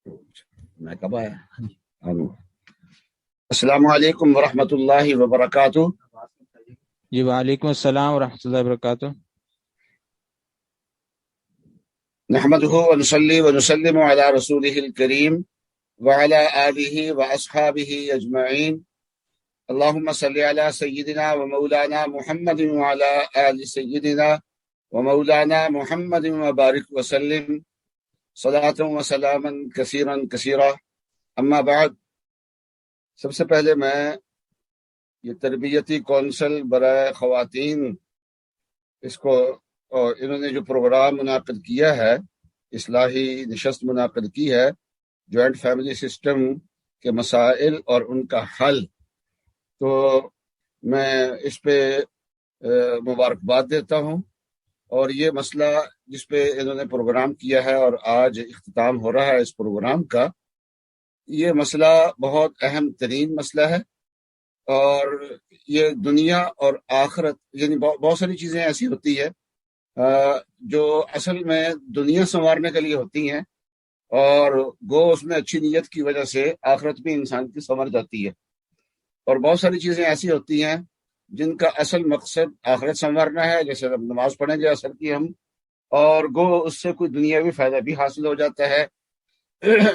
میں کب آیا؟ السلام علیکم ورحمۃ اللہ وبرکاتہ. جی وعلیکم السلام ورحمۃ اللہ وبرکاتہ. نحمده ونصلي ونسلم على رسوله الكريم وعلى آله وأصحابه أجمعين. اللهم صل على سيدنا ومولانا محمد وعلى آل سيدنا ومولانا محمد وبارك وسلم صلاة وسلاما كثيرا كثيرا. اما بعد، سب سے پہلے میں یہ تربیتی کونسل برائے خواتین، اس کو انہوں نے جو پروگرام منعقد کیا ہے، اصلاحی نشست منعقد کی ہے جوائنٹ فیملی سسٹم کے مسائل اور ان کا حل، تو میں اس پہ مبارکباد دیتا ہوں. اور یہ مسئلہ جس پہ انہوں نے پروگرام کیا ہے اور آج اختتام ہو رہا ہے اس پروگرام کا، یہ مسئلہ بہت اہم ترین مسئلہ ہے. اور یہ دنیا اور آخرت، یعنی بہت ساری چیزیں ایسی ہوتی ہے جو اصل میں دنیا سنوارنے کے لیے ہوتی ہیں، اور گو اس میں اچھی نیت کی وجہ سے آخرت بھی انسان کی سنور جاتی ہے. اور بہت ساری چیزیں ایسی ہوتی ہیں جن کا اصل مقصد آخرت سنوارنا ہے، جیسے اب نماز پڑھیں گے اثر کی ہم، اور گو اس سے کوئی دنیاوی فائدہ بھی حاصل ہو جاتا ہے.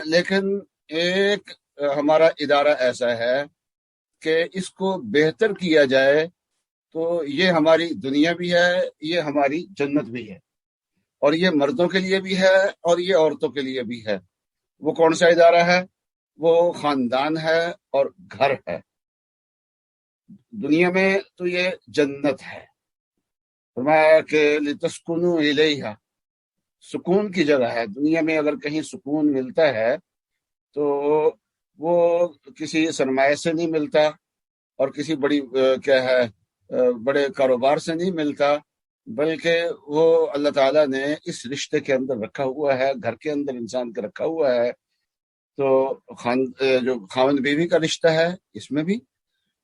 لیکن ایک ہمارا ادارہ ایسا ہے کہ اس کو بہتر کیا جائے تو یہ ہماری دنیا بھی ہے، یہ ہماری جنت بھی ہے، اور یہ مردوں کے لیے بھی ہے اور یہ عورتوں کے لیے بھی ہے. وہ کون سا ادارہ ہے؟ وہ خاندان ہے اور گھر ہے. دنیا میں تو یہ جنت ہے، فرمایا کہ لتسکنوا الیہا، سکون کی جگہ ہے. دنیا میں اگر کہیں سکون ملتا ہے تو وہ کسی سرمایہ سے نہیں ملتا، اور کسی بڑے کاروبار سے نہیں ملتا، بلکہ وہ اللہ تعالیٰ نے اس رشتے کے اندر رکھا ہوا ہے، گھر کے اندر انسان کا رکھا ہوا ہے. تو جو خاوند بیوی کا رشتہ ہے اس میں بھی،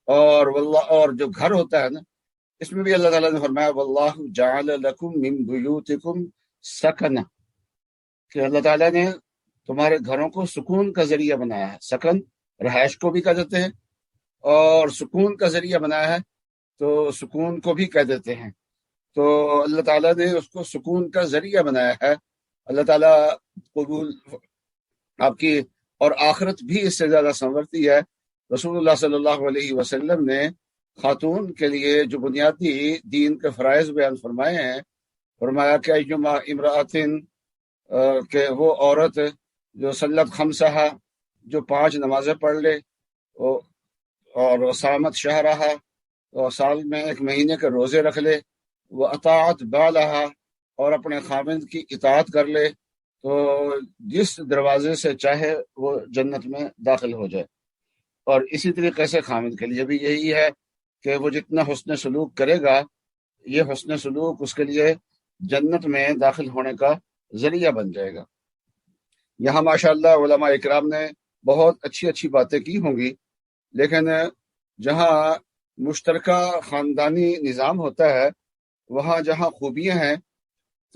اور واللہ، اور جو گھر ہوتا ہے نا، اس میں بھی اللہ تعالیٰ نے فرمایا واللہ جعل لکم من بیوتکم سکنا، کہ اللہ تعالیٰ نے تمہارے گھروں کو سکون کا ذریعہ بنایا ہے. سکن رہائش کو بھی کہہ دیتے ہیں، اور سکون کا ذریعہ بنایا ہے تو سکون کو بھی کہہ دیتے ہیں. تو اللہ تعالیٰ نے اس کو سکون کا ذریعہ بنایا ہے. اللہ تعالیٰ قبول آپ کی، اور آخرت بھی اس سے زیادہ سنورتی ہے. رسول اللہ صلی اللہ علیہ وسلم نے خاتون کے لیے جو بنیادی دین کے فرائض بیان فرمائے ہیں، فرمایا کہ ایما امرأتن، کہ وہ عورت جو صلت خمسہ، جو 5 نمازیں پڑھ لے، اور سامت شہرہا، اور سال میں 1 مہینے کے روزے رکھ لے، وہ اطاعت بالہا، اور اپنے خاوند کی اطاعت کر لے، تو جس دروازے سے چاہے وہ جنت میں داخل ہو جائے. اور اسی طریقے سے خاوند کے لیے بھی یہی ہے کہ وہ جتنا حسن سلوک کرے گا، یہ حسن سلوک اس کے لیے جنت میں داخل ہونے کا ذریعہ بن جائے گا. یہاں ماشاءاللہ علماء اکرام نے بہت اچھی باتیں کی ہوں گی، لیکن جہاں مشترکہ خاندانی نظام ہوتا ہے، وہاں جہاں خوبیاں ہیں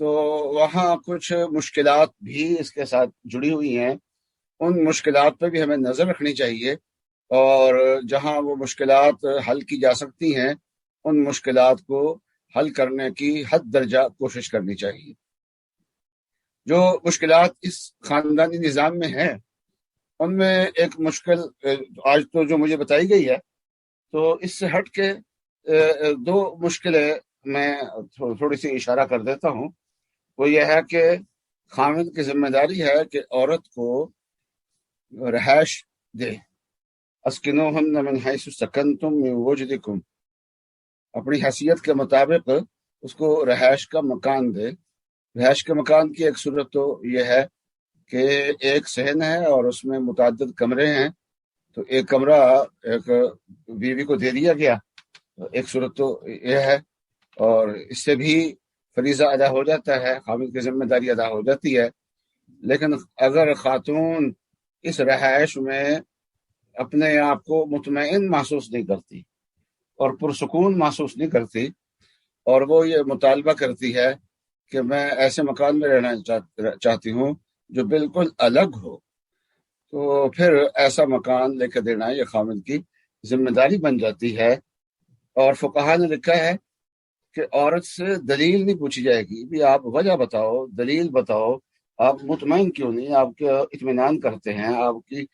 تو وہاں کچھ مشکلات بھی اس کے ساتھ جڑی ہوئی ہیں. ان مشکلات پہ بھی ہمیں نظر رکھنی چاہیے، اور جہاں وہ مشکلات حل کی جا سکتی ہیں ان مشکلات کو حل کرنے کی حد درجہ کوشش کرنی چاہیے. جو مشکلات اس خاندانی نظام میں ہیں، ان میں ایک مشکل آج تو جو مجھے بتائی گئی ہے، تو اس سے ہٹ کے 2 مشکلیں میں تھوڑی سی اشارہ کر دیتا ہوں. وہ یہ ہے کہ خاوند کی ذمہ داری ہے کہ عورت کو رہائش دے. اسکنوہن من حیث سکنتم من وجدکم، اپنی حیثیت کے مطابق اس کو رہائش کا مکان دے. رہائش کے مکان کی ایک صورت تو یہ ہے کہ ایک صحن ہے اور اس میں متعدد کمرے ہیں، تو ایک کمرہ ایک بیوی کو دے دیا گیا. ایک صورت تو یہ ہے، اور اس سے بھی فریضہ ادا ہو جاتا ہے، خاوند کی ذمہ داری ادا ہو جاتی ہے. لیکن اگر خاتون اس رہائش میں اپنے آپ کو مطمئن محسوس نہیں کرتی اور پرسکون محسوس نہیں کرتی، اور وہ یہ مطالبہ کرتی ہے کہ میں ایسے مکان میں رہنا چاہتی ہوں جو بالکل الگ ہو، تو پھر ایسا مکان لے کے دینا یہ خاوند کی ذمہ داری بن جاتی ہے۔ اور فقہا نے لکھا ہے کہ عورت سے دلیل نہیں پوچھی جائے گی، بھی آپ وجہ بتاؤ، دلیل بتاؤ، آپ مطمئن کیوں نہیں، آپ کا اطمینان کرتے ہیں، آپ کی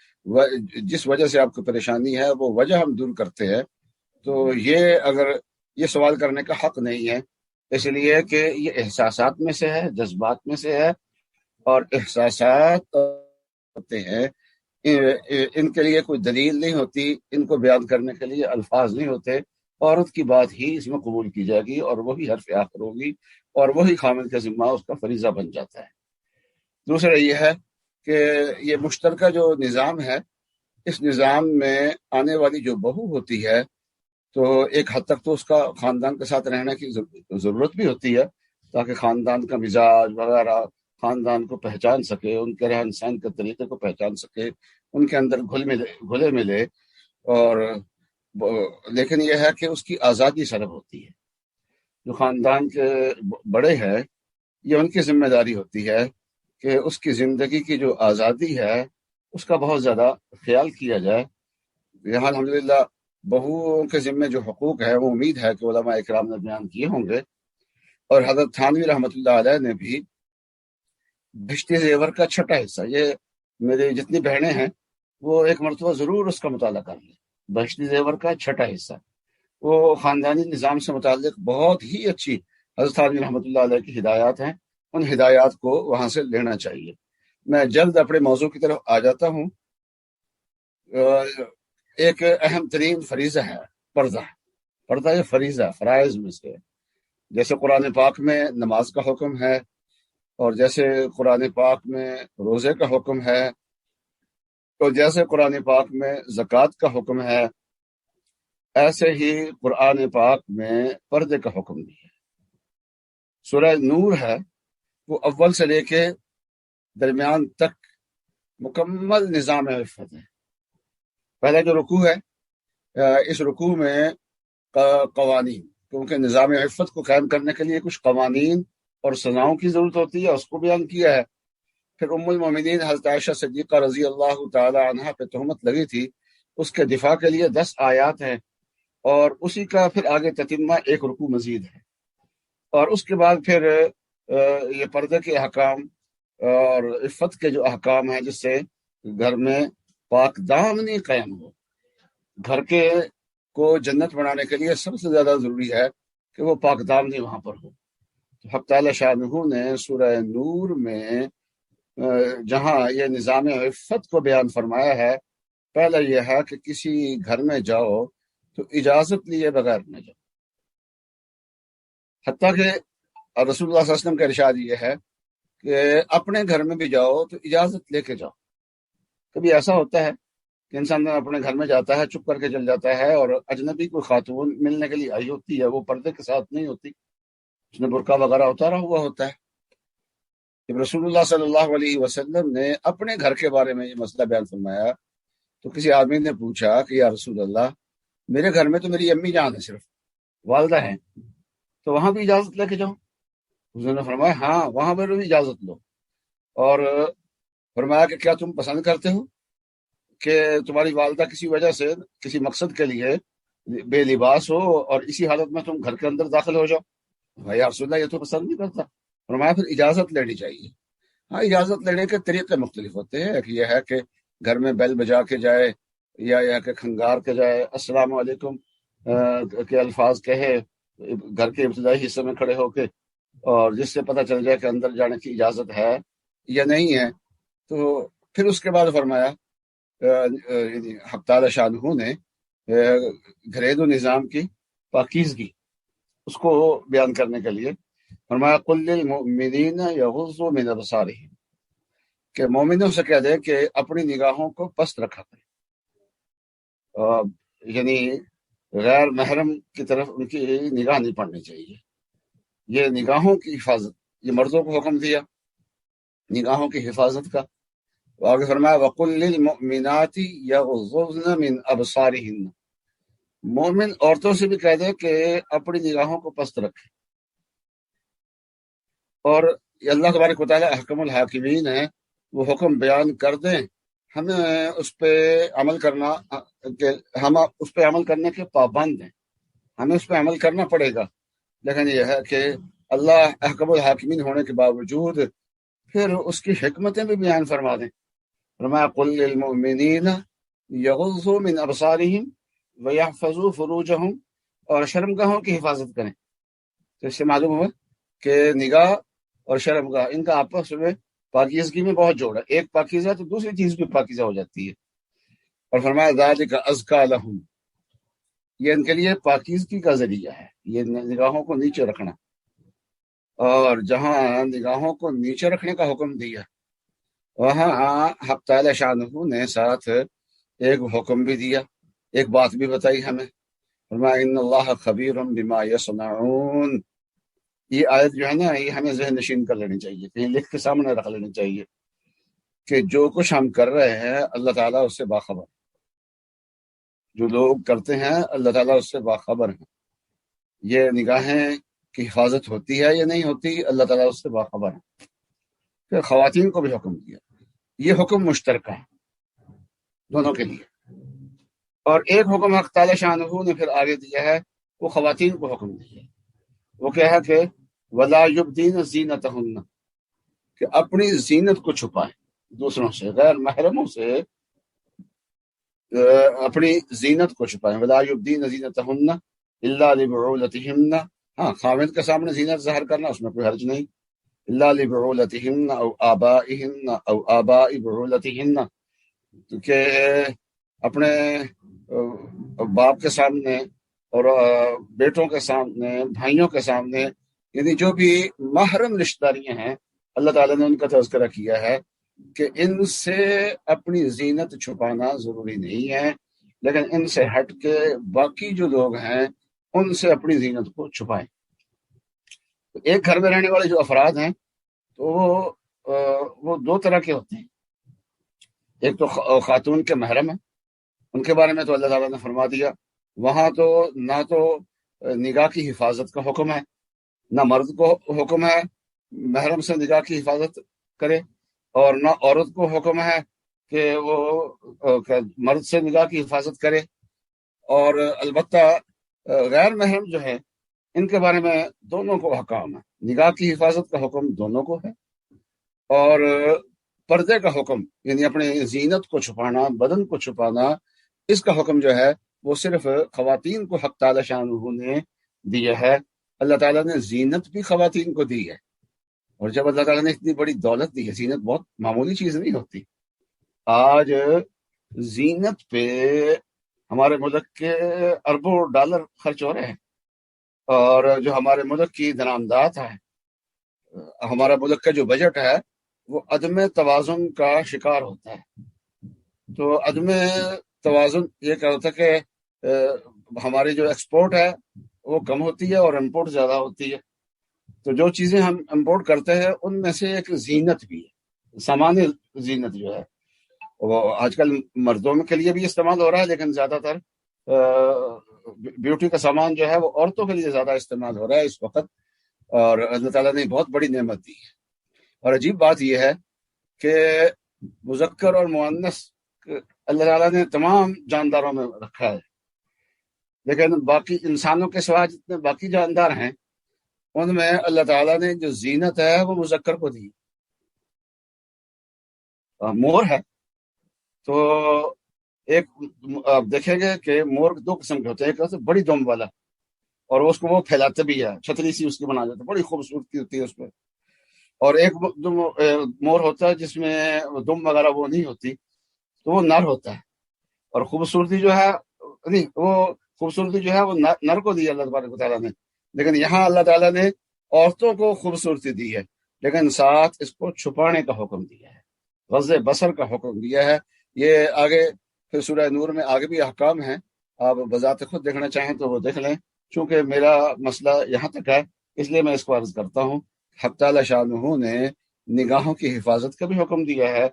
جس وجہ سے آپ کو پریشانی ہے وہ وجہ ہم دور کرتے ہیں۔ تو یہ اگر یہ سوال کرنے کا حق نہیں ہے، اس لیے کہ یہ احساسات میں سے ہے، جذبات میں سے ہے، اور احساسات ہوتے ہیں، ان کے لیے کوئی دلیل نہیں ہوتی، ان کو بیان کرنے کے لیے الفاظ نہیں ہوتے۔ عورت کی بات ہی اس میں قبول کی جائے گی اور وہی حرف آخر ہوگی اور وہی خامد کا ذمہ اس کا فریضہ بن جاتا ہے۔ دوسرا یہ ہے کہ یہ مشترکہ جو نظام ہے، اس نظام میں آنے والی جو بہو ہوتی ہے تو ایک حد تک تو اس کا خاندان کے ساتھ رہنے کی ضرورت بھی ہوتی ہے، تاکہ خاندان کا مزاج وغیرہ خاندان کو پہچان سکے، ان کے رہن سہن کے طریقے کو پہچان سکے، ان کے اندر گھلے ملے۔ اور لیکن یہ ہے کہ اس کی آزادی سلب ہوتی ہے۔ جو خاندان کے بڑے ہیں، یہ ان کی ذمہ داری ہوتی ہے کہ اس کی زندگی کی جو آزادی ہے اس کا بہت زیادہ خیال کیا جائے۔ یہاں الحمدللہ بہوؤں کے ذمہ جو حقوق ہے وہ امید ہے کہ علماء اکرام نے بیان کیے ہوں گے، اور حضرت تھانوی رحمۃ اللہ علیہ نے بھی بہشتی زیور کا چھٹا حصہ، یہ میری جتنی بہنیں ہیں وہ ایک مرتبہ ضرور اس کا مطالعہ کر لیں، بہشتی زیور کا چھٹا حصہ، وہ خاندانی نظام سے متعلق بہت ہی اچھی حضرت تھانوی رحمۃ اللہ علیہ کی ہدایات ہیں، ان ہدایات کو وہاں سے لینا چاہیے۔ میں جلد اپنے موضوع کی طرف آ جاتا ہوں۔ ایک اہم ترین فریضہ ہے پردہ۔ پردہ یہ فریضہ فرائض میں سے، جیسے قرآن پاک میں نماز کا حکم ہے، اور جیسے قرآن پاک میں روزے کا حکم ہے، اور جیسے قرآن پاک میں زکوٰۃ کا حکم ہے، ایسے ہی قرآن پاک میں پردے کا حکم بھی ہے۔ سورہ نور ہے، وہ اول سے لے کے درمیان تک مکمل نظام عفت ہے۔ پہلا جو رکوع ہے، اس رکوع میں قوانین، کیونکہ نظام عفت کو قائم کرنے کے لیے کچھ قوانین اور سزاؤں کی ضرورت ہوتی ہے، اس کو بیان کیا ہے۔ پھر ام المومنین حضرت عائشہ صدیقہ رضی اللہ تعالی عنہا پہ تہمت لگی تھی، اس کے دفاع کے لیے 10 آیات ہیں، اور اسی کا پھر آگے تتمہ ایک رکوع مزید ہے۔ اور اس کے بعد پھر یہ پردے کے احکام اور عفت کے جو احکام ہیں، جس سے گھر میں پاک دامنی قائم ہو۔ گھر کے کو جنت بنانے کے لیے سب سے زیادہ ضروری ہے کہ وہ پاک دامنی وہاں پر ہو۔ حق تعالی شانہ نے سورہ نور میں جہاں یہ نظام عفت کو بیان فرمایا ہے، پہلا یہ ہے کہ کسی گھر میں جاؤ تو اجازت لیے بغیر نہ جاؤ۔ حتیٰ کہ رسول اللہ صلی اللہ علیہ وسلم کا ارشاد یہ ہے کہ اپنے گھر میں بھی جاؤ تو اجازت لے کے جاؤ۔ کبھی ایسا ہوتا ہے کہ انسان اپنے گھر میں جاتا ہے، چپ کر کے چل جاتا ہے، اور اجنبی کوئی خاتون ملنے کے لیے آئی ہوتی ہے، وہ پردے کے ساتھ نہیں ہوتی، اس نے برقع وغیرہ اتارا ہوا ہوتا ہے۔ جب رسول اللہ صلی اللہ علیہ وسلم نے اپنے گھر کے بارے میں یہ مسئلہ بیان فرمایا تو کسی آدمی نے پوچھا کہ یا رسول اللہ، میرے گھر میں تو میری امی جان ہے، صرف والدہ ہیں، تو وہاں بھی اجازت لے کے جاؤ؟ حضور نے فرمایا ہاں، وہاں پر بھی اجازت لو، اور فرمایا کہ کیا تم پسند کرتے ہو کہ تمہاری والدہ کسی وجہ سے کسی مقصد کے لیے بے لباس ہو اور اسی حالت میں تم گھر کے اندر داخل ہو جاؤ؟ یا رسول اللہ، یہ تو پسند نہیں کرتا۔ فرمایا پھر اجازت لینی چاہیے۔ ہاں، اجازت لینے کے طریقے مختلف ہوتے ہیں، ایک یہ ہے کہ گھر میں بیل بجا کے جائے، یا کہ کھنگار کے جائے، السلام علیکم کے الفاظ کہے گھر کے ابتدائی حصے میں کھڑے ہو کے، اور جس سے پتہ چل جائے کہ اندر جانے کی اجازت ہے یا نہیں ہے۔ تو پھر اس کے بعد فرمایا حق تعالی شانہ نے گھریلو نظام کی پاکیزگی اس کو بیان کرنے کے لیے فرمایا قل للمؤمنین یغضوا من ابصارہم، کہ مومنوں سے کہہ دے کہ اپنی نگاہوں کو پست رکھا کریں، یعنی غیر محرم کی طرف ان کی نگاہ نہیں پڑنی چاہیے۔ یہ نگاہوں کی حفاظت، یہ مردوں کو حکم دیا نگاہوں کی حفاظت کا۔ آگے فرمایا وَقُلْ لِلْمُؤْمِنَاتِ يَغْضُضْنَ مِنْ أَبْصَارِهِنَّ، مومن عورتوں سے بھی کہہ دے کہ اپنی نگاہوں کو پست رکھیں۔ اور اللہ تبارک و تعالیٰ احکم الحاکمین ہے، وہ حکم بیان کر دیں ہمیں اس پہ عمل کرنا کہ ہم اس پہ عمل کرنے کے پابند ہیں، ہمیں اس پہ عمل کرنا پڑے گا، لیکن یہ ہے کہ اللہ احکم الحاکمین ہونے کے باوجود پھر اس کی حکمتیں بھی بیان فرما دیں۔ فرمایا قل للمؤمنین یغضوا من ابصارہم ویحفظوا فروجہم، اور شرمگاہوں کی حفاظت کریں۔ تو اس سے معلوم ہوا کہ نگاہ اور شرمگاہ ان کا آپس میں پاکیزگی میں بہت جوڑ ہے، ایک پاکیزہ تو دوسری چیز بھی پاکیزہ ہو جاتی ہے۔ اور فرمایا ذالک ازکیٰ لہم، یہ ان کے لیے پاکیزگی کا ذریعہ ہے، یہ نگاہوں کو نیچے رکھنا۔ اور جہاں نگاہوں کو نیچے رکھنے کا حکم دیا، وہاں حق تعالی شانہ نے ساتھ ایک حکم بھی دیا، ایک بات بھی بتائی ہمیں۔ فرمایا ان اللہ خبیر بما یصنعون۔ یہ آیت جو ہے نا، یہ ہمیں ذہن نشین کر لینی چاہیے، کہیں لکھ کے سامنے رکھ لینی چاہیے کہ جو کچھ ہم کر رہے ہیں اللہ تعالیٰ اس سے باخبر، جو لوگ کرتے ہیں اللہ تعالیٰ اس سے باخبر ہیں۔ یہ نگاہیں کی حفاظت ہوتی ہے یا نہیں ہوتی، اللہ تعالیٰ اس سے باخبر ہے۔ پھر خواتین کو بھی حکم دیا، یہ حکم مشترکہ ہے دونوں کے لیے۔ اور ایک حکم حق تعالی شانہ نے پھر آگے دیا ہے، وہ خواتین کو حکم دیا، وہ کیا ہے کہ وَلَا يُبْدِينَ زِينَتَهُنَّ، کہ اپنی زینت کو چھپائیں، دوسروں سے، غیر محرموں سے اپنی زینت کو چھپائیں۔ وَلَا يُبْدِينَ زِينَتَهُنَّ إِلَّا لِبُعُولَتِهِنَّ، ہاں خاوند کے سامنے زینت ظاہر کرنا اس میں کوئی حرج نہیں، إِلَّا لِبُعُولَتِهِنَّ أَوْ آبَائِهِنَّ أَوْ آبَاءِ بُعُولَتِهِنَّ، کہ اپنے باپ کے سامنے اور بیٹوں کے سامنے، بھائیوں کے سامنے، یعنی جو بھی محرم رشتہ داریاں ہیں اللہ تعالیٰ نے ان کا تذکرہ کیا ہے کہ ان سے اپنی زینت چھپانا ضروری نہیں ہے، لیکن ان سے ہٹ کے باقی جو لوگ ہیں ان سے اپنی زینت کو چھپائیں۔ ایک گھر میں رہنے والے جو افراد ہیں تو وہ دو طرح کے ہوتے ہیں، ایک تو خاتون کے محرم ہیں، ان کے بارے میں تو اللہ تعالیٰ نے فرما دیا، وہاں تو نہ تو نگاہ کی حفاظت کا حکم ہے، نہ مرد کو حکم ہے محرم سے نگاہ کی حفاظت کرے، اور نہ عورت کو حکم ہے کہ وہ مرد سے نگاہ کی حفاظت کرے۔ اور البتہ غیر محرم جو ہے ان کے بارے میں دونوں کو حکام ہے، نگاہ کی حفاظت کا حکم دونوں کو ہے، اور پردے کا حکم یعنی اپنے زینت کو چھپانا، بدن کو چھپانا، اس کا حکم جو ہے وہ صرف خواتین کو حق تعالی شانہ نے دیا ہے۔ اللہ تعالیٰ نے زینت بھی خواتین کو دی ہے، اور جب اللہ تعالیٰ نے اتنی بڑی دولت دی ہے، زینت بہت معمولی چیز نہیں ہوتی۔ آج زینت پہ ہمارے ملک کے اربوں ڈالر خرچ ہو رہے ہیں، اور جو ہمارے ملک کی درآمدات ہے، ہمارا ملک کا جو بجٹ ہے وہ عدم توازن کا شکار ہوتا ہے۔ تو عدم توازن یہ کیا ہوتا ہے کہ ہماری جو ایکسپورٹ ہے وہ کم ہوتی ہے اور امپورٹ زیادہ ہوتی ہے۔ تو جو چیزیں ہم امپورٹ کرتے ہیں ان میں سے ایک زینت بھی ہے، سامان زینت جو ہے وہ آج کل مردوں کے لیے بھی استعمال ہو رہا ہے، لیکن زیادہ تر بیوٹی کا سامان جو ہے وہ عورتوں کے لیے زیادہ استعمال ہو رہا ہے اس وقت، اور اللہ تعالیٰ نے بہت بڑی نعمت دی ہے۔ اور عجیب بات یہ ہے کہ مذکر اور مؤنث اللہ تعالیٰ نے تمام جانداروں میں رکھا ہے، لیکن باقی انسانوں کے سوا جتنے باقی جاندار ہیں ان میں اللہ تعالیٰ نے جو زینت ہے وہ مذکر کو دی۔ مور ہے تو ایک آپ دیکھیں گے کہ مور دو قسم کے ہوتے ہیں، ایک ہوتا ہے بڑی دم والا، اور اس کو وہ پھیلاتے بھی ہے، چھتری سی اس کی بنا دیتے، بڑی خوبصورتی ہوتی ہے اس پہ۔ اور ایک مور ہوتا ہے جس میں دم وغیرہ وہ نہیں ہوتی، تو وہ نر ہوتا ہے، اور خوبصورتی جو ہے نہیں، وہ خوبصورتی جو ہے وہ نر کو دی اللہ تبارک و تعالیٰ نے، لیکن یہاں اللہ تعالیٰ نے عورتوں کو خوبصورتی دی ہے، لیکن ساتھ اس کو چھپانے کا حکم دیا ہے، غض بصر کا حکم دیا ہے۔ یہ آگے پھر سورہ نور میں آگے بھی احکام ہیں، آپ بذات خود دیکھنا چاہیں تو وہ دیکھ لیں، چونکہ میرا مسئلہ یہاں تک ہے اس لیے میں اس کو عرض کرتا ہوں۔ حق تعالی شانہ نے نگاہوں کی حفاظت کا بھی حکم دیا ہے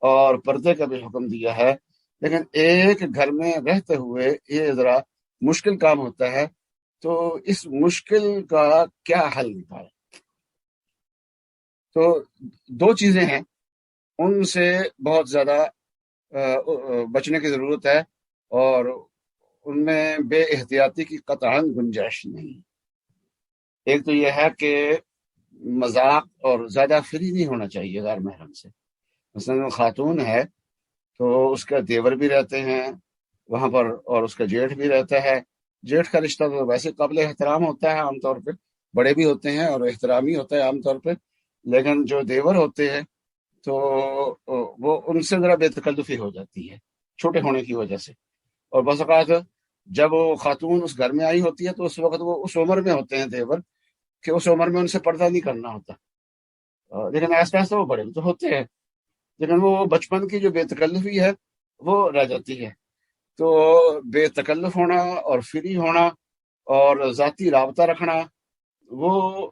اور پردے کا بھی حکم دیا ہے، لیکن ایک گھر میں رہتے ہوئے یہ ذرا مشکل کام ہوتا ہے، تو اس مشکل کا کیا حل نکالیں؟ تو دو چیزیں ہیں، ان سے بہت زیادہ بچنے کی ضرورت ہے، اور ان میں بے احتیاطی کی قطعاً گنجائش نہیں۔ ایک تو یہ ہے کہ مذاق اور زیادہ فری نہیں ہونا چاہیے غیر محرم سے۔ مثلا خاتون ہے تو اس کا دیور بھی رہتے ہیں وہاں پر، اور اس کا جیٹھ بھی رہتا ہے۔ جیٹھ کا رشتہ تو ویسے قابل احترام ہوتا ہے عام طور پہ، بڑے بھی ہوتے ہیں اور احترامی ہوتا ہے عام طور پہ، لیکن جو دیور ہوتے ہیں تو وہ ان سے ذرا بے تکلفی ہو جاتی ہے چھوٹے ہونے کی وجہ سے۔ اور بس اوقات جب وہ خاتون اس گھر میں آئی ہوتی ہے تو اس وقت وہ اس عمر میں ہوتے ہیں دیور کہ اس عمر میں ان سے پردہ نہیں کرنا ہوتا، لیکن ایسا ایسا وہ بڑے تو ہوتے ہیں، لیکن وہ بچپن کی جو بے تکلفی ہے وہ رہ جاتی ہے۔ تو بے تکلف ہونا اور فری ہونا اور ذاتی رابطہ رکھنا، وہ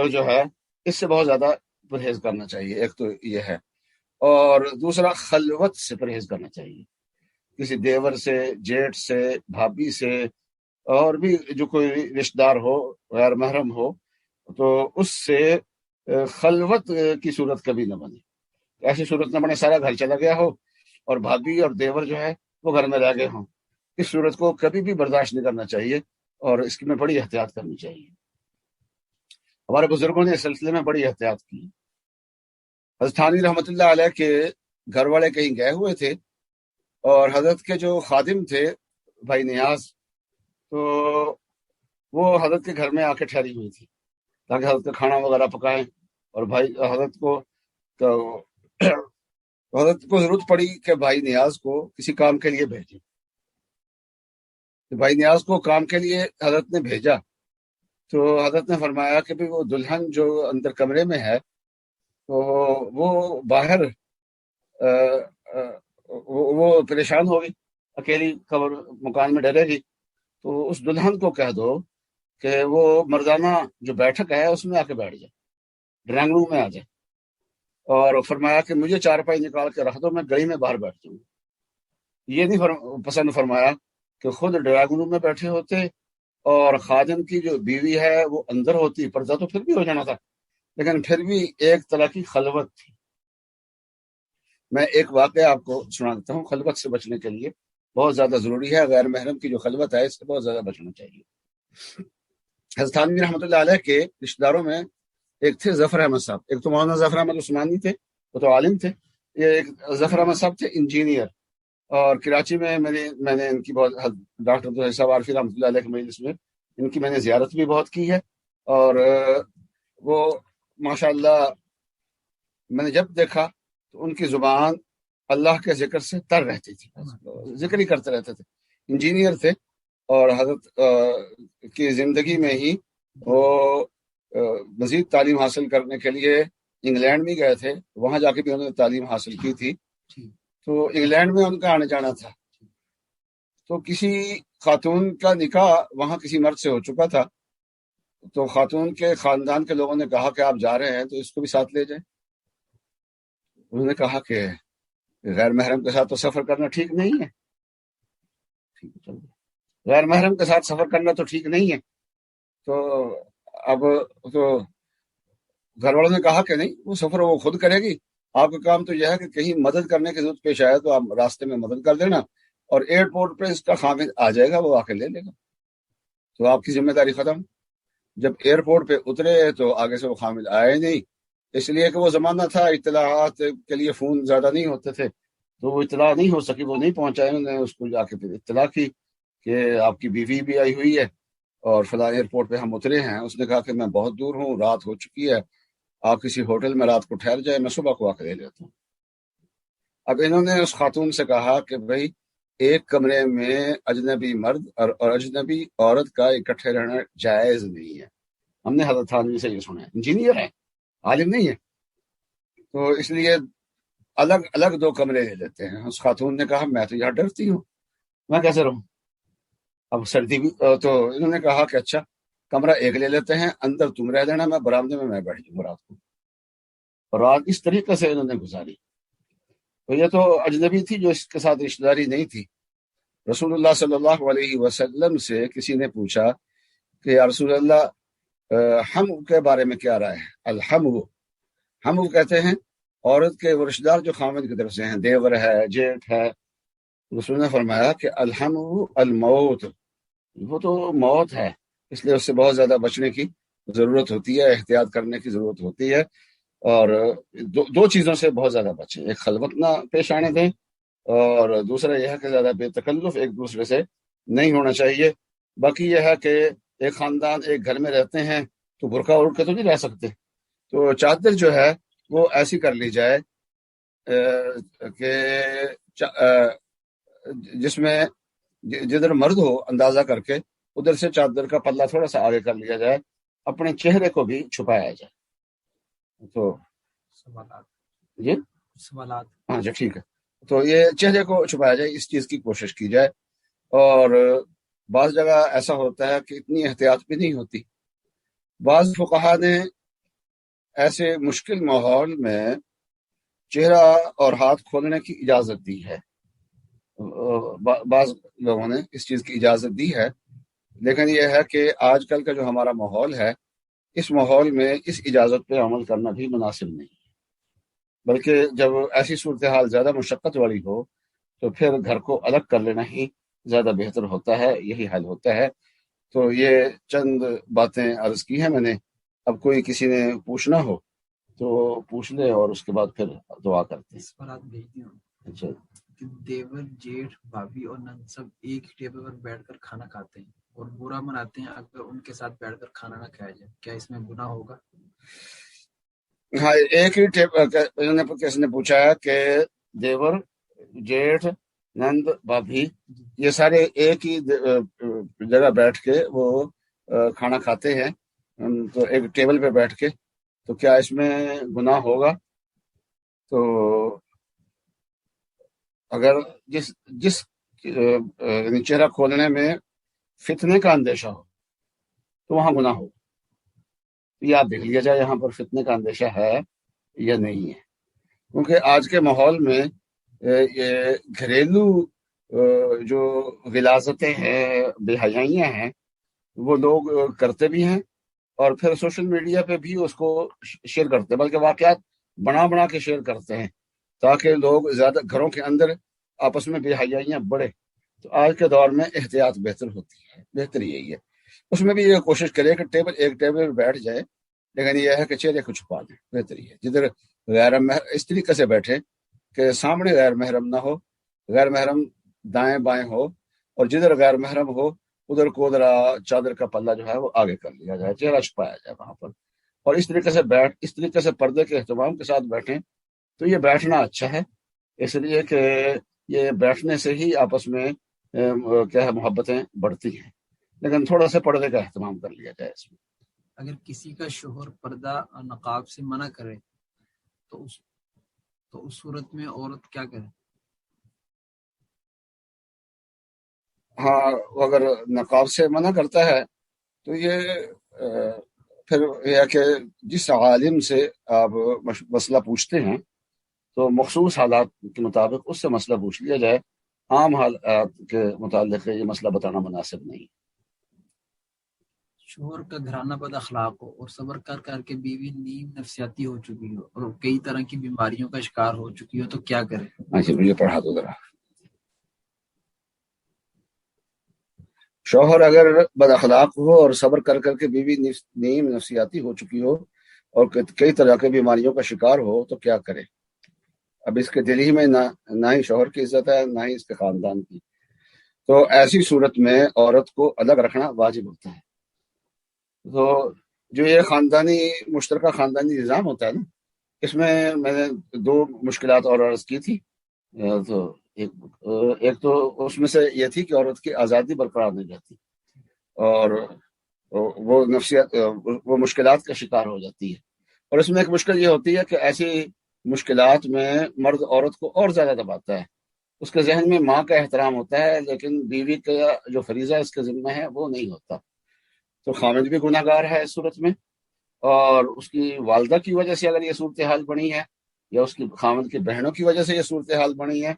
جو ہے اس سے بہت زیادہ پرہیز کرنا چاہیے۔ ایک تو یہ ہے، اور دوسرا خلوت سے پرہیز کرنا چاہیے، کسی دیور سے، جیٹھ سے، بھابھی سے، اور بھی جو کوئی رشتہ دار ہو غیر محرم ہو تو اس سے خلوت کی صورت کبھی نہ بنے۔ ایسی صورت نہ بنے سارا گھر چلا گیا ہو اور بھابھی اور دیور جو ہے وہ گھر میں رہ گئے ہوں۔ اس صورت کو کبھی بھی برداشت نہیں کرنا چاہیے، اور اس کی میں بڑی احتیاط کرنی چاہیے۔ ہمارے بزرگوں نے اس سلسلے میں بڑی احتیاط کی۔ حضرت تھانوی رحمۃ اللہ علیہ کے گھر والے کہیں گئے ہوئے تھے، اور حضرت کے جو خادم تھے بھائی نیاز، تو وہ حضرت کے گھر میں آ کے ٹھہری ہوئی تھی تاکہ حضرت کا کھانا وغیرہ پکائیں، اور بھائی حضرت کو ضرورت پڑی کہ بھائی نیاز کو کسی کام کے لیے بھیجیں۔ بھائی نیاز کو کام کے لیے حضرت نے بھیجا تو حضرت نے فرمایا کہ بھی وہ دلہن جو اندر کمرے میں ہے تو وہ باہر وہ پریشان ہوگی، اکیلی قبر مکان میں ڈرے گی، تو اس دلہن کو کہہ دو کہ وہ مردانہ جو بیٹھک ہے اس میں آ کے بیٹھ جائے، ڈرائنگ روم میں آ جائے، اور فرمایا کہ مجھے چارپائی نکال کے رکھ دو، میں گلی میں باہر بیٹھ جاؤں۔ یہ نہیں پسند فرمایا کہ خود ڈرائنگ روم میں بیٹھے ہوتے اور خادم کی جو بیوی ہے وہ اندر ہوتی، پردہ تو پھر بھی ہو جانا تھا، لیکن پھر بھی ایک طرح کی خلوت تھی۔ میں ایک واقعہ آپ کو سنا دیتا ہوں، خلوت سے بچنے کے لیے بہت زیادہ ضروری ہے، غیر محرم کی جو خلوت ہے اس سے بہت زیادہ بچنا چاہیے۔ حضرت تھانوی رحمۃ اللہ علیہ کے رشتہ داروں میں ایک تھے ظفر احمد صاحب، ایک تو مولانا ظفر احمد عثمانی تھے، وہ تو عالم تھے، یہ ایک ظفر احمد صاحب تھے انجینئر، اور کراچی میں میں نے ان کی بہت ڈاکٹر عبدالحی صاحب عارفی رحمۃ اللہ علیہ کے مجلس میں ان کی میں نے زیارت بھی بہت کی ہے، اور وہ ماشاء اللہ میں نے جب دیکھا تو ان کی زبان اللہ کے ذکر سے تر رہتی تھی، ذکر ہی کرتے رہتے تھے، انجینئر تھے، اور حضرت کی زندگی میں ہی وہ مزید تعلیم حاصل کرنے کے لیے انگلینڈ بھی گئے تھے، وہاں جا کے بھی انہوں نے تعلیم حاصل کی تھی، تو انگلینڈ میں ان کا آنے جانا تھا، تو کسی خاتون کا نکاح وہاں کسی مرد سے ہو چکا تھا، تو خاتون کے خاندان کے لوگوں نے کہا کہ آپ جا رہے ہیں تو اس کو بھی ساتھ لے جائیں۔ انہوں نے کہا کہ غیر محرم کے ساتھ تو سفر کرنا ٹھیک نہیں ہے، غیر محرم کے ساتھ سفر کرنا تو ٹھیک نہیں ہے، تو اب تو گھر والوں نے کہا کہ نہیں، وہ سفر وہ خود کرے گی، آپ کا کام تو یہ ہے کہ کہیں مدد کرنے کی ضرورت پیش آئے تو آپ راستے میں مدد کر دینا، اور ایئرپورٹ پہ اس کا خامد آ جائے گا، وہ آ کے لے لے گا، تو آپ کی ذمہ داری ختم۔ جب ایئرپورٹ پہ اترے تو آگے سے وہ خامد آئے نہیں، اس لیے کہ وہ زمانہ تھا اطلاعات کے لیے فون زیادہ نہیں ہوتے تھے، تو وہ اطلاع نہیں ہو سکی، وہ نہیں پہنچائے، انہوں نے اس کو جا کے پھر اطلاع کی کہ آپ کی بیوی بھی آئی ہوئی ہے اور فلاں ایئرپورٹ پہ ہم اترے ہیں۔ اس نے کہا کہ میں بہت دور ہوں، رات ہو چکی ہے، آپ کسی ہوٹل میں رات کو ٹھہر جائے، میں صبح کو آ کے لے لیتا ہوں۔ اب انہوں نے اس خاتون سے کہا کہ بھائی ایک کمرے میں اجنبی مرد اور اجنبی عورت کا اکٹھے رہنا جائز نہیں ہے۔ ہم نے حضرت تھانوی سے یہ سنا ہے، انجینئر ہے، عالم نہیں ہے، تو اس لیے الگ الگ دو کمرے لے لیتے ہیں۔ اس خاتون نے کہا میں تو یہاں ڈرتی ہوں، میں کیسے رہوں، اب سردی بھی، تو انہوں نے کہا کہ اچھا کمرہ ایک لے لیتے ہیں، اندر تم رہ لینا، میں برآمدے میں بیٹھ جاؤں رات کو، اور رات اس طریقے سے انہوں نے گزاری۔ تو یہ تو اجنبی تھی جو اس کے ساتھ رشتہ داری نہیں تھی۔ رسول اللہ صلی اللہ علیہ وسلم سے کسی نے پوچھا کہ یا رسول اللہ ہم کے بارے میں کیا رائے ہے؟ الحمو، ہم کہتے ہیں عورت کے وہ رشتہ دار جو خامد کی طرف سے ہیں، دیور ہے، جیٹھ ہے، رسول نے فرمایا کہ الحم الموت، وہ تو موت ہے، اس لیے اس سے بہت زیادہ بچنے کی ضرورت ہوتی ہے، احتیاط کرنے کی ضرورت ہوتی ہے، اور دو چیزوں سے بہت زیادہ بچیں، ایک خلوت نہ پیش آنے دیں، اور دوسرا یہ ہے کہ زیادہ بے تکلف ایک دوسرے سے نہیں ہونا چاہیے۔ باقی یہ ہے کہ ایک خاندان ایک گھر میں رہتے ہیں تو برقع اڑ کے تو نہیں رہ سکتے، تو چادر جو ہے وہ ایسی کر لی جائے کہ جس میں جدھر مرد ہو اندازہ کر کے ادھر سے چادر کا پلہ تھوڑا سا آگے کر لیا جائے، اپنے چہرے کو بھی چھپایا جائے۔ تو جی سوالات، ہاں جی ٹھیک ہے، تو یہ چہرے کو چھپایا جائے، اس چیز کی کوشش کی جائے۔ اور بعض جگہ ایسا ہوتا ہے کہ اتنی احتیاط بھی نہیں ہوتی، بعض فقہا نے ایسے مشکل ماحول میں چہرہ اور ہاتھ کھولنے کی اجازت دی ہے، بعض لوگوں نے اس چیز کی اجازت دی ہے، لیکن یہ ہے کہ آج کل کا جو ہمارا ماحول ہے، اس ماحول میں اس اجازت پہ عمل کرنا بھی مناسب نہیں، بلکہ جب ایسی صورتحال زیادہ مشقت والی ہو تو پھر گھر کو الگ کر لینا ہی زیادہ بہتر ہوتا ہے، یہی حل ہوتا ہے۔ تو یہ چند باتیں عرض کی ہیں میں نے، اب کوئی کسی نے پوچھنا ہو تو پوچھ لے، اور اس کے بعد پھر دعا کرتے ہیں۔ سوالات بھیجتی ہوں اچھا، کہ دیور، جیٹھ، بھابھی اور نند سب ایک ہی ٹیبل پر بیٹھ کر کھانا کھاتے ہیں اور برا مناتے ہیں اگر ان کے ساتھ بیٹھ کر کھانا نہ کھایا جائے، کیا اس میں گناہ ہوگا؟ ہاں، ایک ہی کسی نے پوچھا ہے کہ دیور، جیٹھ، نند، بھابھی یہ سارے ایک ہی جگہ بیٹھ کے وہ کھانا کھاتے ہیں، تو ایک ٹیبل پہ بیٹھ کے، تو کیا اس میں گناہ ہوگا؟ تو اگر جس چہرہ کھولنے میں فتنے کا اندیشہ ہو تو وہاں گناہ ہو، یہ آپ دیکھ لیا جائے یہاں پر فتنے کا اندیشہ ہے یا نہیں ہے، کیونکہ آج کے ماحول میں یہ گھریلو جو غلاظتیں ہیں، بے حیائیاں ہیں، وہ لوگ کرتے بھی ہیں، اور پھر سوشل میڈیا پہ بھی اس کو شیئر کرتے ہیں، بلکہ واقعات بنا بنا کے شیئر کرتے ہیں تاکہ لوگ زیادہ گھروں کے اندر آپس میں بے حیائیاں بڑھے۔ تو آج کے دور میں احتیاط بہتر ہوتی ہے، بہتر یہی ہے، اس میں بھی یہ کوشش کرے کہ ایک ٹیبل پہ بیٹھ جائے، لیکن یہ ہے کہ چہرے کو چھپا دیں، بہتر یہ ہے، جدھر غیر اس طریقے سے بیٹھے کہ سامنے غیر محرم نہ ہو، غیر محرم دائیں بائیں ہو، اور جدھر غیر محرم ہو ادھر کو ذرا چادر کا پلہ جو ہے وہ آگے کر لیا جائے، چہرہ چھپایا جائے وہاں پر، اور اس طریقے سے پردے کے اہتمام کے ساتھ بیٹھیں، تو یہ بیٹھنا اچھا ہے، اس لیے کہ یہ بیٹھنے سے ہی آپس میں کیا ہے محبتیں بڑھتی ہیں، لیکن تھوڑا سا پردے کا اہتمام کر لیا جائے اس میں۔ اگر کسی کا شوہر پردہ اور نقاب سے منع کرے تو اس صورت میں عورت کیا کرے؟ ہاں، اگر نقاب سے منع کرتا ہے تو یہ پھر یہ ہے کہ جس عالم سے آپ مسئلہ پوچھتے ہیں تو مخصوص حالات کے مطابق اس سے مسئلہ پوچھ لیا جائے، عام حالات کے متعلق یہ مسئلہ بتانا مناسب نہیں۔ شوہر کا گھرانہ بد اخلاق ہو اور صبر کر کر کے بیوی نیم نفسیاتی ہو چکی ہو اور کئی طرح کی بیماریوں کا شکار ہو چکی ہو تو کیا کرے؟ اچھا، مجھے پڑھا دو ذرا۔ شوہر اگر بد اخلاق ہو اور صبر کر کر کے بیوی نیم نفسیاتی ہو چکی ہو اور کئی طرح کی بیماریوں کا شکار ہو تو کیا کرے؟ اب اس کے دل ہی میں نہ ہی شوہر کی عزت ہے، نہ ہی اس کے خاندان کی، تو ایسی صورت میں عورت کو الگ رکھنا واجب ہوتا ہے۔ تو جو یہ مشترکہ خاندانی نظام ہوتا ہے نا، اس میں نے دو مشکلات اور عرض کی تھی، تو ایک تو اس میں سے یہ تھی کہ عورت کی آزادی برقرار نہیں رہتی اور وہ مشکلات کا شکار ہو جاتی ہے، اور اس میں ایک مشکل یہ ہوتی ہے کہ ایسی مشکلات میں مرد عورت کو اور زیادہ دباتا ہے، اس کے ذہن میں ماں کا احترام ہوتا ہے لیکن بیوی کا جو فریضہ اس کے ذمہ ہے وہ نہیں ہوتا، تو خامد بھی گناہ گار ہے اس صورت میں، اور اس کی والدہ کی وجہ سے اگر یہ صورتحال بنی ہے یا اس کی خامد کی بہنوں کی وجہ سے یہ صورتحال بنی ہے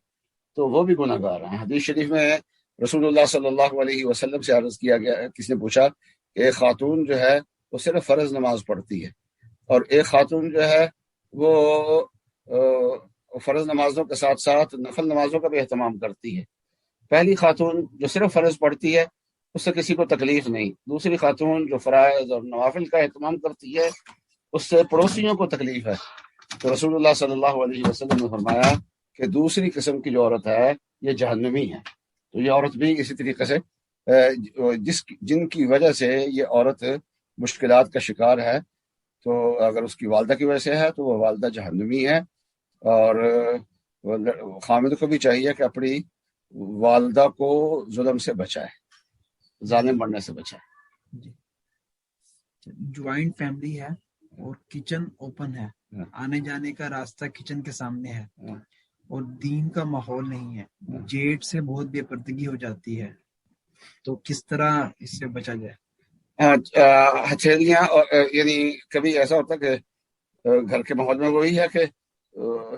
تو وہ بھی گناہ گار ہیں۔ حدیث شریف میں رسول اللہ صلی اللہ علیہ وسلم سے عرض کیا گیا، کسی نے پوچھا کہ ایک خاتون جو ہے وہ صرف فرض نماز پڑھتی ہے اور ایک خاتون جو ہے وہ فرض نمازوں کے ساتھ ساتھ نفل نمازوں کا بھی اہتمام کرتی ہے۔ پہلی خاتون جو صرف فرض پڑھتی ہے اس سے کسی کو تکلیف نہیں، دوسری خاتون جو فرائض اور نوافل کا اہتمام کرتی ہے اس سے پڑوسیوں کو تکلیف ہے۔ تو رسول اللہ صلی اللہ علیہ وسلم نے فرمایا کہ دوسری قسم کی جو عورت ہے یہ جہنمی ہے۔ تو یہ عورت بھی اسی طریقے سے جن کی وجہ سے یہ عورت مشکلات کا شکار ہے، تو اگر اس کی والدہ کی وجہ سے ہے تو وہ والدہ جہنمی ہے، اور خامد کو بھی چاہیے کہ اپنی والدہ کو ظلم سے بچائے، ظالم بننے سے بچائے۔ جی، جوائنٹ فیملی ہے اور کچن اوپن ہے، آنے جانے کا راستہ کچن کے سامنے ہے اور دین کا ماحول نہیں ہے، جیٹ سے بہت بے پردگی ہو جاتی ہے، تو کس طرح اس سے بچا جائے؟ ہتھیلیاں، یعنی کبھی ایسا ہوتا ہے کہ گھر کے ماحول میں وہی ہے کہ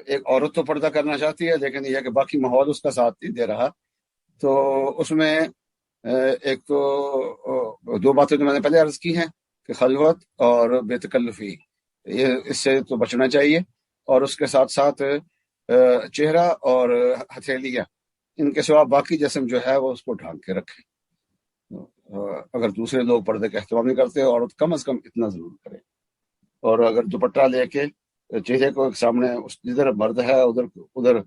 ایک عورت تو پردہ کرنا چاہتی ہے لیکن یہ ہے کہ باقی ماحول اس کا ساتھ نہیں دے رہا، تو اس میں ایک تو دو باتیں جو میں نے پہلے عرض کی ہیں کہ خلوت اور بے تکلفی، یہ اس سے تو بچنا چاہیے، اور اس کے ساتھ ساتھ چہرہ اور ہتھیلیاں، ان کے سوا باقی جسم جو ہے وہ اس کو ڈھانک کے رکھے۔ اگر دوسرے لوگ پردے کا اہتمام نہیں کرتے، عورت کم از کم اتنا ضرور کرے، اور اگر دوپٹہ لے کے چہرے کو سامنے جدھر مرد ہے ادھر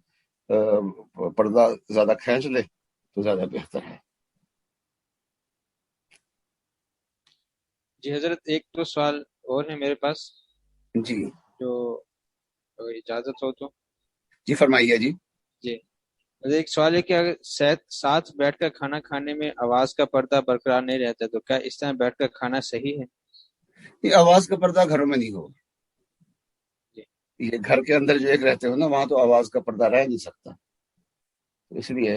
پردہ زیادہ کھینچ لے تو زیادہ بہتر ہے۔ جی حضرت، ایک تو سوال اور ہے میرے پاس، جی جو اگر اجازت ہو تو۔ جی فرمائیے۔ جی جی، ایک سوال ہے کہ اگر ساتھ بیٹھ کر کھانا کھانے میں آواز کا پردہ برقرار نہیں رہتا تو کیا اس طرح بیٹھ کر کھانا صحیح ہے؟ یہ آواز کا پردہ گھروں میں نہیں ہوگا، جی یہ گھر کے اندر جو ایک رہتے ہو نا وہاں تو آواز کا پردہ رہ نہیں سکتا، اس لیے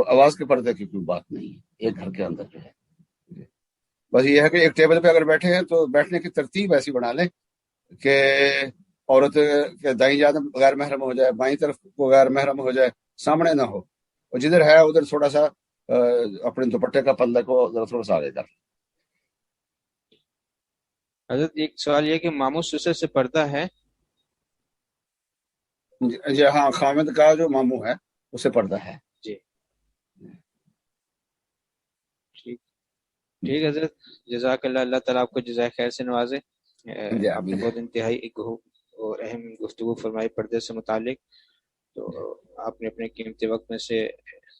آواز کے پردے کی کوئی بات نہیں ہے ایک گھر کے اندر جو ہے۔ بس یہ ہے کہ ایک ٹیبل پہ اگر بیٹھے ہیں تو بیٹھنے کی ترتیب ایسی بنا لیں کہ عورت کے دائیں جانب غیر محرم ہو جائے، بائیں طرف کو غیر محرم ہو جائے، سامنے نہ ہو، اور جدھر ہے ادھر تھوڑا سا اپنے دوپٹے کا پلے کو ذرا تھوڑا سا آگے کر۔ حضرت ایک سوال یہ کہ ماموں سسر سے پردہ ہے؟ جی ہاں، خامد کا جو ماموں ہے اسے پردہ ہے۔ جی ٹھیک حضرت، جزاک اللہ، اللہ تعالیٰ آپ کو جزائے خیر سے نوازے۔ آپ نے بہت انتہائی ایک اور اہم گفتگو فرمائی پردے سے متعلق، تو آپ نے اپنے قیمتی وقت میں سے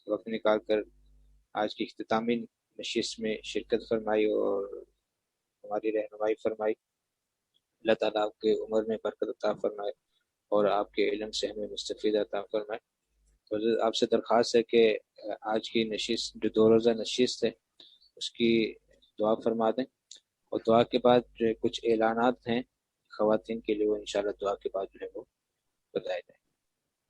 وقت نکال کر آج کی اختتامی نشست میں شرکت فرمائی اور ہماری رہنمائی فرمائی۔ اللہ تعالیٰ آپ کے عمر میں برکت عطا فرمائے اور آپ کے علم سے ہمیں مستفید عطا فرمائے۔ تو آپ سے درخواست ہے کہ آج کی نشست جو 2 روزہ نشست ہے اس کی دعا فرما دیں، اور دعا کے بعد جو کچھ اعلانات ہیں خواتین کے لیے وہ انشاءاللہ دعا کے بعد جو ہے وہ بتائے جائیں۔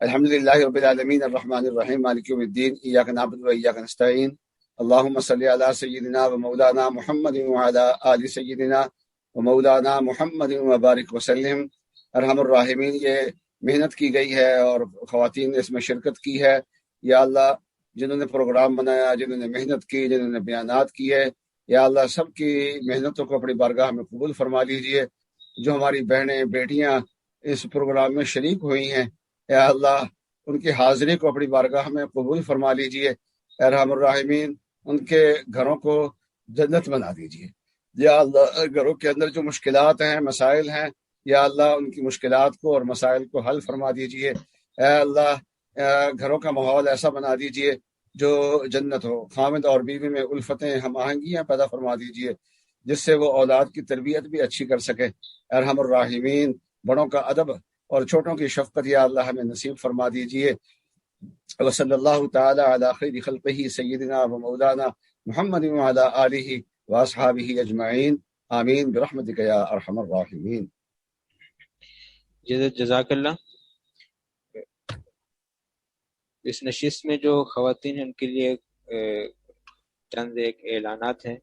الحمدللہ رب العالمین الرحمن الرحیم مالک یوم الدین، ایاک نعبد و ایاک نستعین، اللہم صلی علی سیدنا و مولانا محمد وعلی آل سیدنا و مولانا محمد وبارک وسلم۔ ارحم الراحمین، یہ محنت کی گئی ہے اور خواتین نے اس میں شرکت کی ہے، یا اللہ جنہوں نے پروگرام بنایا، جنہوں نے محنت کی، جنہوں نے بیانات کیے، یا اللہ سب کی محنتوں کو اپنی بارگاہ میں قبول فرما لیجئے۔ جو ہماری بہنیں بیٹیاں اس پروگرام میں شریک ہوئی ہیں، یا اللہ ان کی حاضری کو اپنی بارگاہ میں قبول فرما لیجئے۔ ارحم الراحمین، ان کے گھروں کو جنت بنا دیجئے۔ یا اللہ گھروں کے اندر جو مشکلات ہیں، مسائل ہیں، یا اللہ ان کی مشکلات کو اور مسائل کو حل فرما دیجئے۔ اے اللہ گھروں کا ماحول ایسا بنا دیجئے جو جنت ہو، خامد اور بیوی میں الفتیں ہم آہنگیاں پیدا فرما دیجئے جس سے وہ اولاد کی تربیت بھی اچھی کر سکے۔ ارحم الراحمین، بڑوں کا ادب اور چھوٹوں کی شفقت یا اللہ ہمیں نصیب فرما دیجئے۔ وصلی اللہ تعالی علی خیر خلقہ سیدنا و مولانا محمد وعلی آلہ واصحابہ اجمعین، آمین برحمتک یا ارحم الراحمین۔ جزاک اللہ۔ اس نشست میں جو خواتین ہیں ان کے لیے چند ایک اعلانات ہیں۔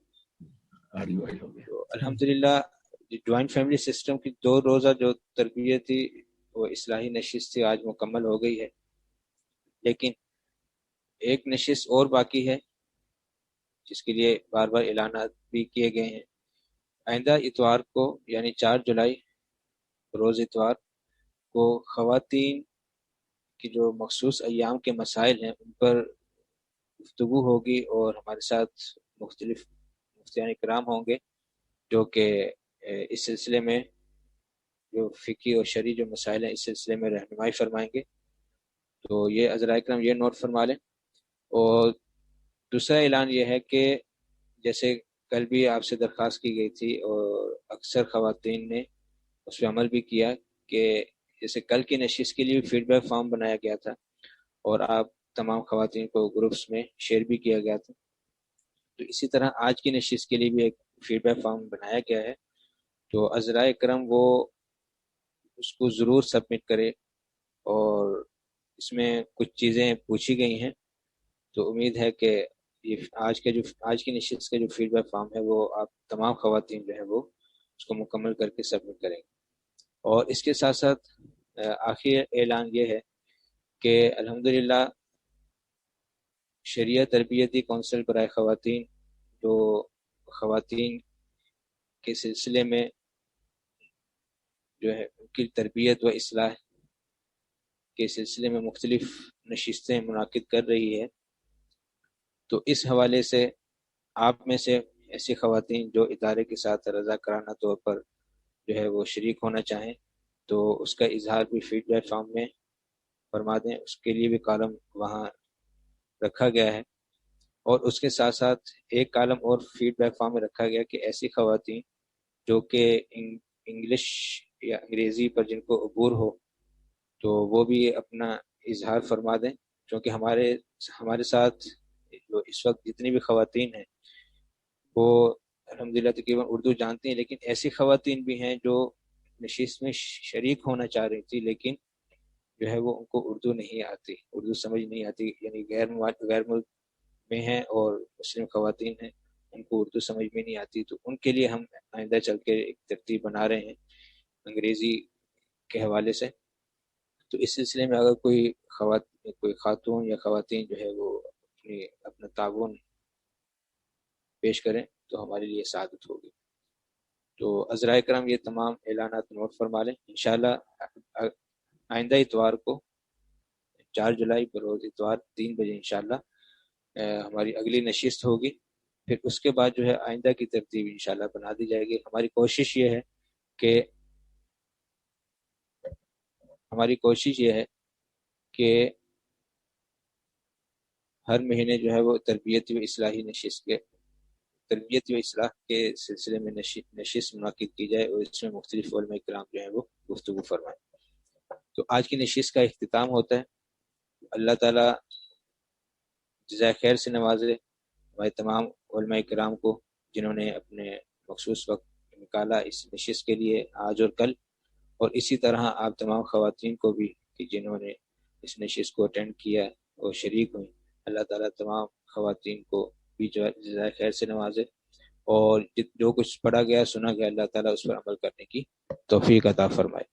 تو الحمدللہ جوائنٹ فیملی سسٹم کی 2 روزہ جو تربیتی وہ اصلاحی نشست تھی آج مکمل ہو گئی ہے، لیکن ایک نشست اور باقی ہے جس کے لیے بار بار اعلانات بھی کیے گئے ہیں۔ آئندہ اتوار کو یعنی 4 جولائی روز اتوار کو خواتین کی جو مخصوص ایام کے مسائل ہیں ان پر گفتگو ہوگی، اور ہمارے ساتھ مختلف مفتیان کرام ہوں گے جو کہ اس سلسلے میں جو فقہی اور شرعی جو مسائل ہیں اس سلسلے میں رہنمائی فرمائیں گے. تو یہ عذرائے کرام یہ نوٹ فرما لیں. اور دوسرا اعلان یہ ہے کہ جیسے کل بھی آپ سے درخواست کی گئی تھی اور اکثر خواتین نے اس پہ عمل بھی کیا کہ جیسے کل کی نشست کے لیے فیڈ بیک فارم بنایا گیا تھا اور آپ تمام خواتین کو گروپس میں شیئر بھی کیا گیا تھا. تو اسی طرح آج کی نشست کے لیے بھی ایک فیڈ بیک فارم بنایا گیا ہے. تو عذرائے کرم وہ اس کو ضرور سبمٹ کرے، اور اس میں کچھ چیزیں پوچھی گئی ہیں. تو امید ہے کہ یہ آج کی نشست کا جو فیڈ بیک فارم ہے وہ آپ تمام خواتین جو ہے وہ اس کو مکمل کر کے سبمٹ کریں گے. اور اس کے ساتھ ساتھ آخری اعلان یہ ہے کہ الحمدللہ شریعہ تربیتی کونسل برائے خواتین جو خواتین کے سلسلے میں جو ہے ان کی تربیت و اصلاح کے سلسلے میں مختلف نشستیں منعقد کر رہی ہے. تو اس حوالے سے آپ میں سے ایسی خواتین جو ادارے کے ساتھ رضاکارانہ طور پر جو ہے وہ شریک ہونا چاہیں تو اس کا اظہار بھی فیڈ بیک فارم میں فرما دیں. اس کے لیے بھی کالم وہاں رکھا گیا ہے. اور اس کے ساتھ ساتھ ایک کالم اور فیڈ بیک فارم میں رکھا گیا کہ ایسی خواتین جو کہ انگلش یا انگریزی پر جن کو عبور ہو تو وہ بھی اپنا اظہار فرما دیں، کیونکہ ہمارے ساتھ جو اس وقت جتنی بھی خواتین ہیں وہ الحمدللہ تقریباً اردو جانتی ہیں، لیکن ایسی خواتین بھی ہیں جو نشست میں شریک ہونا چاہ رہی تھی لیکن جو ہے وہ ان کو اردو نہیں آتی، اردو سمجھ نہیں آتی، یعنی غیر ملک میں ہیں اور مسلم خواتین ہیں ان کو اردو سمجھ میں نہیں آتی. تو ان کے لیے ہم آئندہ چل کے ایک ترتیب بنا رہے ہیں انگریزی کے حوالے سے. تو اس سلسلے میں اگر کوئی خاتون یا خواتین جو ہے وہ اپنا تعاون پیش کریں تو ہمارے لیے سعادت ہوگی. تو عذرائے کرام یہ تمام اعلانات نوٹ فرما لیں. انشاءاللہ آئندہ اتوار کو 4 جولائی بروز اتوار 3 بجے انشاءاللہ ہماری اگلی نشست ہوگی. پھر اس کے بعد جو ہے آئندہ کی ترتیب انشاءاللہ بنا دی جائے گی. ہماری کوشش یہ ہے کہ ہر مہینے جو ہے وہ تربیتی و اصلاحی تربیت و اصلاح کے سلسلے میں نشست منعقد کی جائے اور اس میں مختلف علماء کرام جو ہیں وہ گفتگو فرمائیں. تو آج کی نشست کا اختتام ہوتا ہے. اللہ تعالیٰ جزائے خیر سے نوازے ہمارے تمام علماء کرام کو جنہوں نے اپنے مخصوص وقت نکالا اس نشست کے لیے آج اور کل، اور اسی طرح آپ تمام خواتین کو بھی کہ جنہوں نے اس نشست کو اٹینڈ کیا اور شریک ہوئیں. اللہ تعالیٰ تمام خواتین کو بھی جزائے خیر سے نوازے، اور جو کچھ پڑھا گیا سنا گیا اللہ تعالیٰ اس پر عمل کرنے کی توفیق عطا فرمائے.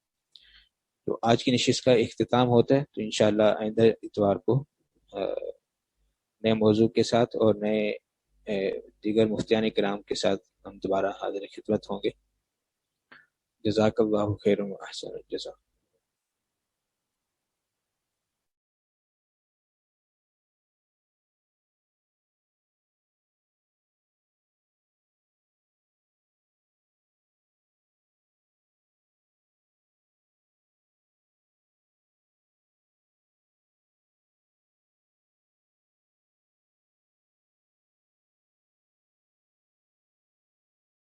تو آج کی نشست کا اختتام ہوتا ہے. تو انشاءاللہ آئندہ اتوار کو نئے موضوع کے ساتھ اور نئے دیگر مفتیان کرام کے ساتھ ہم دوبارہ حاضر خدمت ہوں گے. جزاک اللہ خیر و احسن الجزا.